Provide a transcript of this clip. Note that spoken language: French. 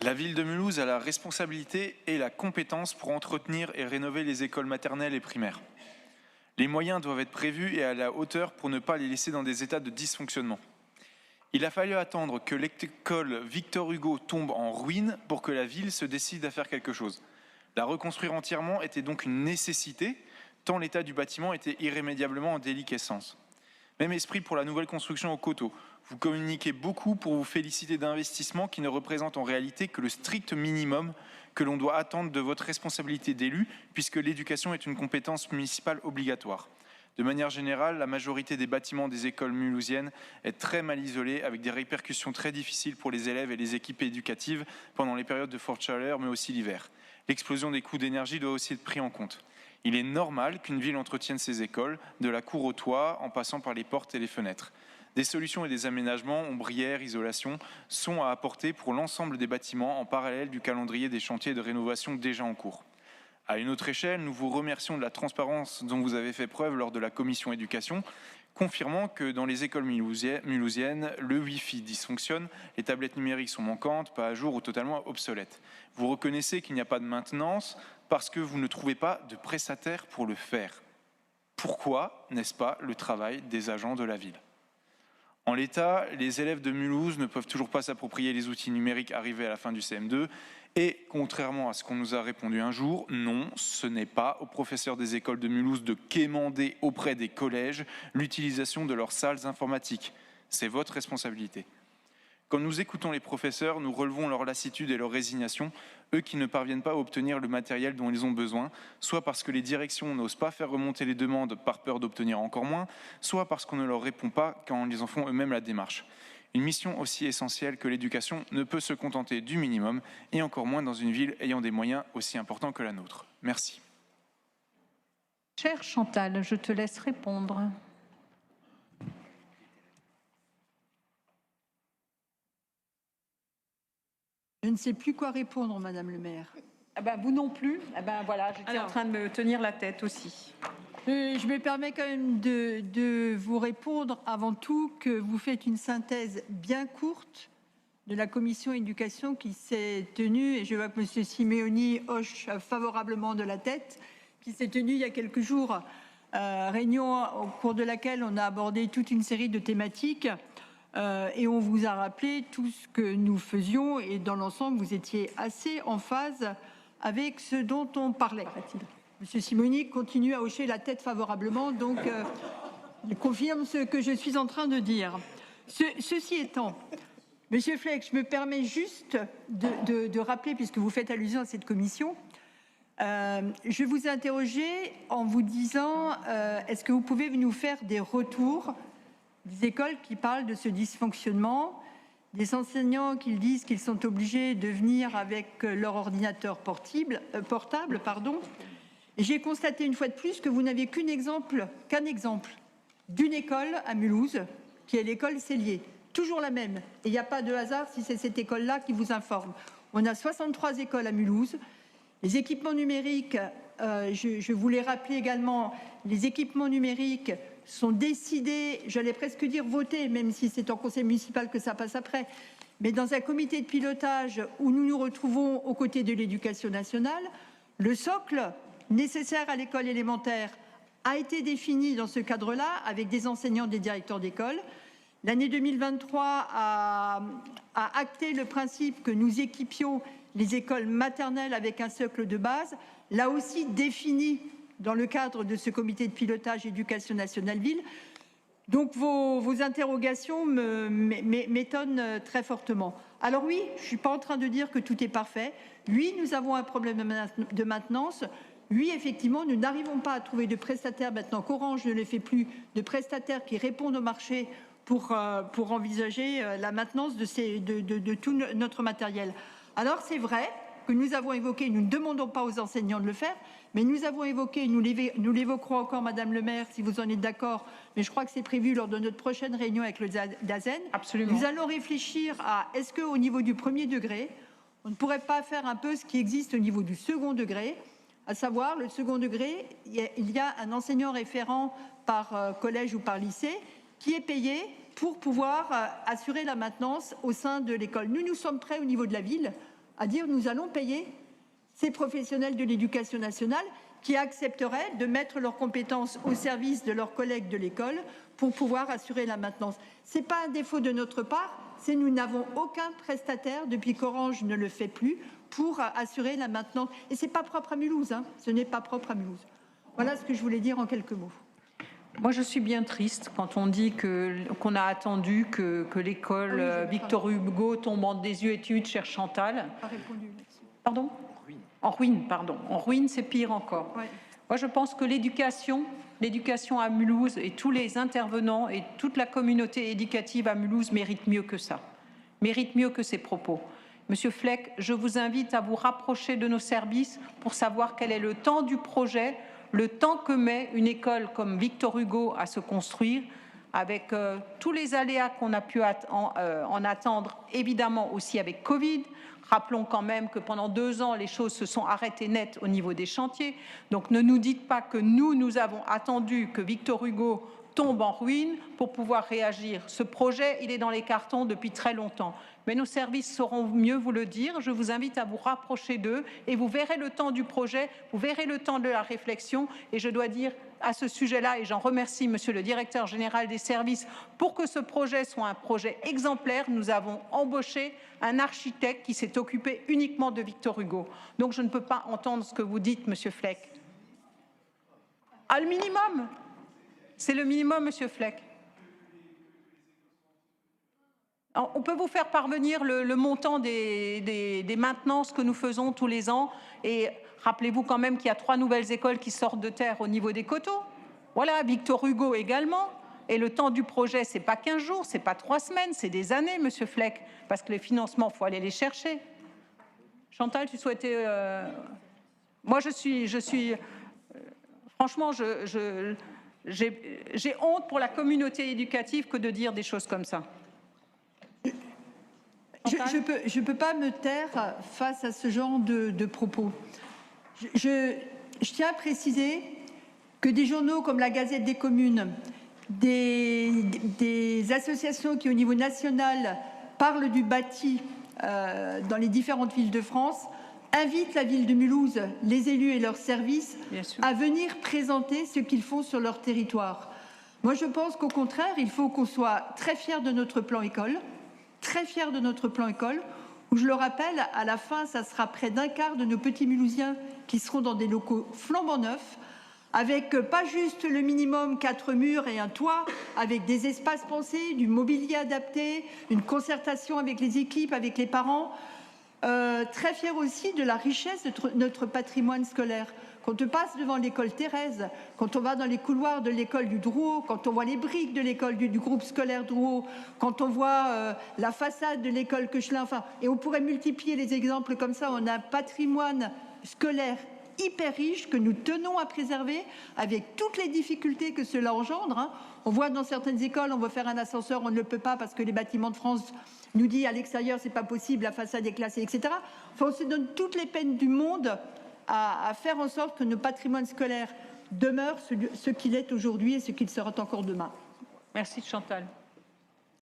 La ville de Mulhouse a la responsabilité et la compétence pour entretenir et rénover les écoles maternelles et primaires. Les moyens doivent être prévus et à la hauteur pour ne pas les laisser dans des états de dysfonctionnement. Il a fallu attendre que l'école Victor Hugo tombe en ruine pour que la ville se décide à faire quelque chose. La reconstruire entièrement était donc une nécessité, tant l'état du bâtiment était irrémédiablement en déliquescence. Même esprit pour la nouvelle construction au coteau. Vous communiquez beaucoup pour vous féliciter d'investissements qui ne représentent en réalité que le strict minimum que l'on doit attendre de votre responsabilité d'élu, puisque l'éducation est une compétence municipale obligatoire. De manière générale, la majorité des bâtiments des écoles mulhousiennes est très mal isolée, avec des répercussions très difficiles pour les élèves et les équipes éducatives pendant les périodes de forte chaleur, mais aussi l'hiver. L'explosion des coûts d'énergie doit aussi être prise en compte. Il est normal qu'une ville entretienne ses écoles, de la cour au toit, en passant par les portes et les fenêtres. Des solutions et des aménagements, ombrières, isolation, sont à apporter pour l'ensemble des bâtiments en parallèle du calendrier des chantiers de rénovation déjà en cours. À une autre échelle, nous vous remercions de la transparence dont vous avez fait preuve lors de la commission éducation, confirmant que dans les écoles mulhousiennes, le Wi-Fi dysfonctionne, les tablettes numériques sont manquantes, pas à jour ou totalement obsolètes. Vous reconnaissez qu'il n'y a pas de maintenance parce que vous ne trouvez pas de prestataire pour le faire. Pourquoi n'est-ce pas le travail des agents de la ville ? En l'état, les élèves de Mulhouse ne peuvent toujours pas s'approprier les outils numériques arrivés à la fin du CM2 et, contrairement à ce qu'on nous a répondu un jour, non, ce n'est pas aux professeurs des écoles de Mulhouse de quémander auprès des collèges l'utilisation de leurs salles informatiques. C'est votre responsabilité. Quand nous écoutons les professeurs, nous relevons leur lassitude et leur résignation, eux qui ne parviennent pas à obtenir le matériel dont ils ont besoin, soit parce que les directions n'osent pas faire remonter les demandes par peur d'obtenir encore moins, soit parce qu'on ne leur répond pas quand ils en font eux-mêmes la démarche. Une mission aussi essentielle que l'éducation ne peut se contenter du minimum, et encore moins dans une ville ayant des moyens aussi importants que la nôtre. Merci. Chère Chantal, je te laisse répondre. Je ne sais plus quoi répondre, Madame le maire. Ah ben, vous non plus. Ah ben, voilà, j'étais en train de me tenir la tête aussi. Je me permets quand même de vous répondre avant tout que vous faites une synthèse bien courte de la commission éducation qui s'est tenue, et je vois que M. Simeoni hoche favorablement de la tête, qui s'est tenue il y a quelques jours, réunion au cours de laquelle on a abordé toute une série de thématiques. Et on vous a rappelé tout ce que nous faisions et dans l'ensemble, vous étiez assez en phase avec ce dont on parlait. Monsieur Simoni continue à hocher la tête favorablement, donc il confirme ce que je suis en train de dire. Ceci étant, Monsieur Fleck, je me permets juste de rappeler, puisque vous faites allusion à cette commission, je vous ai interrogé en vous disant est-ce que vous pouvez nous faire des retours des écoles qui parlent de ce dysfonctionnement, des enseignants qui disent qu'ils sont obligés de venir avec leur ordinateur portable. Et j'ai constaté une fois de plus que vous n'avez qu'un exemple d'une école à Mulhouse, qui est l'école Cellier. Toujours la même. Et il n'y a pas de hasard si c'est cette école-là qui vous informe. On a 63 écoles à Mulhouse. Les équipements numériques, je voulais rappeler également, les équipements numériques sont décidés, j'allais presque dire votés, même si c'est en conseil municipal que ça passe après, mais dans un comité de pilotage où nous nous retrouvons aux côtés de l'éducation nationale, le socle nécessaire à l'école élémentaire a été défini dans ce cadre-là avec des enseignants, des directeurs d'école. L'année 2023 a acté le principe que nous équipions les écoles maternelles avec un socle de base, là aussi défini dans le cadre de ce comité de pilotage éducation nationale ville. Donc vos interrogations m'étonnent très fortement. Alors oui, je ne suis pas en train de dire que tout est parfait. Oui, nous avons un problème de maintenance. Oui, effectivement, nous n'arrivons pas à trouver de prestataires, maintenant qu'Orange ne les fait plus, de prestataires qui répondent au marché pour envisager la maintenance de tout notre matériel. Alors c'est vrai que nous avons évoqué, nous ne demandons pas aux enseignants de le faire, mais nous avons évoqué, nous l'évoquerons encore, Madame le maire, si vous en êtes d'accord, mais je crois que c'est prévu lors de notre prochaine réunion avec le DAZEN. Absolument. Nous allons réfléchir à est-ce qu'au niveau du premier degré, on ne pourrait pas faire un peu ce qui existe au niveau du second degré, à savoir le second degré, il y a un enseignant référent par collège ou par lycée qui est payé pour pouvoir assurer la maintenance au sein de l'école. Nous sommes prêts au niveau de la ville à dire nous allons payer ces professionnels de l'éducation nationale qui accepteraient de mettre leurs compétences au service de leurs collègues de l'école pour pouvoir assurer la maintenance. Ce n'est pas un défaut de notre part, c'est nous n'avons aucun prestataire depuis qu'Orange ne le fait plus pour assurer la maintenance. Et ce n'est pas propre à Mulhouse, hein. Ce n'est pas propre à Mulhouse. Voilà ce que je voulais dire en quelques mots. Moi, je suis bien triste quand on dit qu'on a attendu que l'école Victor Hugo tombe en désuétude, chère Chantal. Pardon ? En ruine, pardon. En ruine, c'est pire encore. Ouais. Moi, je pense que l'éducation à Mulhouse et tous les intervenants et toute la communauté éducative à Mulhouse méritent mieux que ça, méritent mieux que ces propos. Monsieur Fleck, je vous invite à vous rapprocher de nos services pour savoir quel est le temps du projet, le temps que met une école comme Victor Hugo à se construire, avec tous les aléas qu'on a pu en attendre, évidemment aussi avec Covid. Rappelons quand même que pendant 2 ans, les choses se sont arrêtées net au niveau des chantiers. Donc ne nous dites pas que nous avons attendu que Victor Hugo tombe en ruine pour pouvoir réagir. Ce projet, il est dans les cartons depuis très longtemps. Mais nos services sauront mieux vous le dire. Je vous invite à vous rapprocher d'eux et vous verrez le temps du projet, vous verrez le temps de la réflexion. Et je dois dire à ce sujet-là, et j'en remercie Monsieur le Directeur Général des Services, pour que ce projet soit un projet exemplaire, nous avons embauché un architecte qui s'est occupé uniquement de Victor Hugo. Donc je ne peux pas entendre ce que vous dites, Monsieur Fleck. Ah, le minimum. C'est le minimum, Monsieur Fleck. Alors, on peut vous faire parvenir le montant des maintenances que nous faisons tous les ans. Et rappelez-vous quand même qu'il y a 3 nouvelles écoles qui sortent de terre au niveau des coteaux. Voilà, Victor Hugo également. Et le temps du projet, ce n'est pas 15 jours, ce n'est pas 3 semaines, c'est des années, Monsieur Fleck. Parce que les financements, il faut aller les chercher. Chantal, tu souhaitais... Moi, je suis... Franchement, j'ai honte pour la communauté éducative que de dire des choses comme ça. Je peux pas me taire face à ce genre de propos. Je tiens à préciser que des journaux comme la Gazette des communes, des associations qui au niveau national parlent du bâti dans les différentes villes de France, invitent la ville de Mulhouse, les élus et leurs services à venir présenter ce qu'ils font sur leur territoire. Moi, je pense qu'au contraire, il faut qu'on soit très fiers de notre plan école, très fiers de notre plan école, où je le rappelle, à la fin, ça sera près d'un quart de nos petits Mulhousiens qui seront dans des locaux flambant neufs, avec pas juste le minimum 4 murs et un toit, avec des espaces pensés, du mobilier adapté, une concertation avec les équipes, avec les parents. Très fiers aussi de la richesse de notre patrimoine scolaire. Quand on passe devant l'école Thérèse, quand on va dans les couloirs de l'école du Drouot, quand on voit les briques de l'école du groupe scolaire Drouot, quand on voit la façade de l'école Koechlin, enfin, et on pourrait multiplier les exemples comme ça, on a un patrimoine scolaire hyper riche que nous tenons à préserver avec toutes les difficultés que cela engendre. Hein. On voit dans certaines écoles, on veut faire un ascenseur, on ne le peut pas parce que les bâtiments de France nous disent à l'extérieur c'est pas possible, la façade est classée, etc. Enfin, on se donne toutes les peines du monde à faire en sorte que nos patrimoines scolaires demeurent ce qu'il est aujourd'hui et ce qu'il sera encore demain. Merci Chantal.